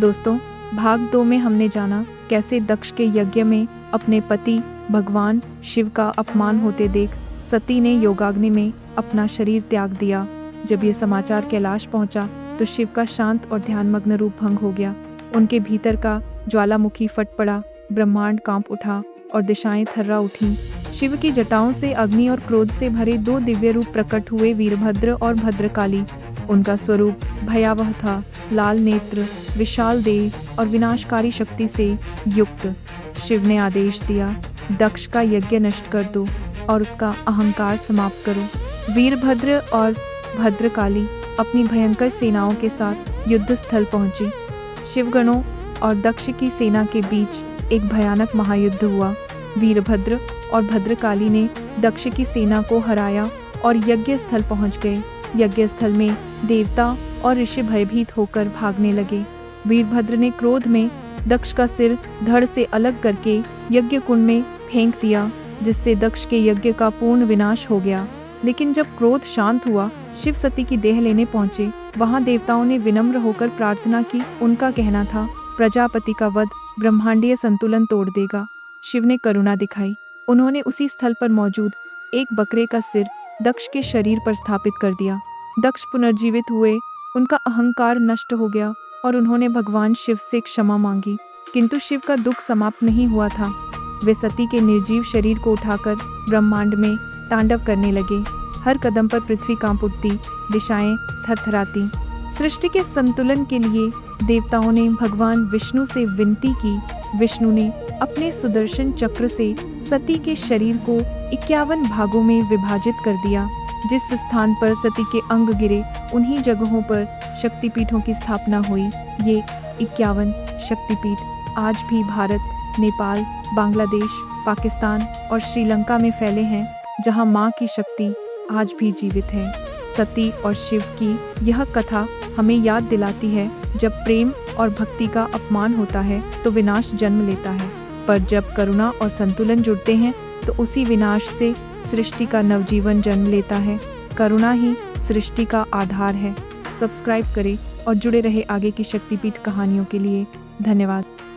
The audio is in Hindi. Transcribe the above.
दोस्तों, भाग 2 में हमने जाना कैसे दक्ष के यज्ञ में अपने पति भगवान शिव का अपमान होते देख सती ने योगाग्नि में अपना शरीर त्याग दिया। जब ये समाचार कैलाश पहुंचा तो शिव का शांत और ध्यानमग्न रूप भंग हो गया। उनके भीतर का ज्वालामुखी फट पड़ा, ब्रह्मांड कांप उठा और दिशाएं थर्रा उठीं। शिव की जटाओं से अग्नि और क्रोध से भरे 2 दिव्य रूप प्रकट हुए, वीरभद्र और भद्रकाली। उनका स्वरूप भयावह था, लाल नेत्र, विशाल देह और विनाशकारी शक्ति से युक्त। शिव ने आदेश दिया, दक्ष का यज्ञ नष्ट कर दो और उसका अहंकार समाप्त करो। वीरभद्र और भद्रकाली अपनी भयंकर सेनाओं के साथ युद्ध स्थल पहुंची। शिवगणों और दक्ष की सेना के बीच एक भयानक महायुद्ध हुआ। वीरभद्र और भद्रकाली ने दक्ष की सेना को हराया और यज्ञ स्थल पहुंच गए। यज्ञ स्थल में देवता और ऋषि भयभीत होकर भागने लगे। वीरभद्र ने क्रोध में दक्ष का सिर धड़ से अलग करके यज्ञ कुंड में फेंक दिया, जिससे दक्ष के यज्ञ का पूर्ण विनाश हो गया। लेकिन जब क्रोध शांत हुआ, शिव सती की देह लेने पहुंचे। वहां देवताओं ने विनम्र होकर प्रार्थना की। उनका कहना था, प्रजापति का वध ब्रह्मांडीय संतुलन तोड़ देगा। शिव ने करुणा दिखाई। उन्होंने उसी स्थल पर मौजूद एक बकरे का सिर दक्ष के शरीर पर स्थापित कर दिया। दक्ष पुनर्जीवित हुए, उनका अहंकार नष्ट हो गया और उन्होंने भगवान शिव से क्षमा मांगी। किंतु शिव का दुख समाप्त नहीं हुआ था। वे सती के निर्जीव शरीर को उठाकर ब्रह्मांड में तांडव करने लगे। हर कदम पर पृथ्वी कांप उठती, दिशाएं थरथराती। सृष्टि के संतुलन के लिए देवताओं ने भगवान विष्णु से विनती की। विष्णु ने अपने सुदर्शन चक्र से सती के शरीर को 51 भागों में विभाजित कर दिया। जिस स्थान पर सती के अंग गिरे, उन्हीं जगहों पर शक्तिपीठों की स्थापना हुई। ये 51 शक्तिपीठ आज भी भारत, नेपाल, बांग्लादेश, पाकिस्तान और श्रीलंका में फैले हैं, जहां मां की शक्ति आज भी जीवित है। सती और शिव की यह कथा हमें याद दिलाती है, जब प्रेम और भक्ति का अपमान होता है तो विनाश जन्म लेता है, पर जब करुणा और संतुलन जुड़ते हैं तो उसी विनाश से सृष्टि का नवजीवन जन्म लेता है। करुणा ही सृष्टि का आधार है। सब्सक्राइब करें और जुड़े रहे आगे की शक्तिपीठ कहानियों के लिए। धन्यवाद।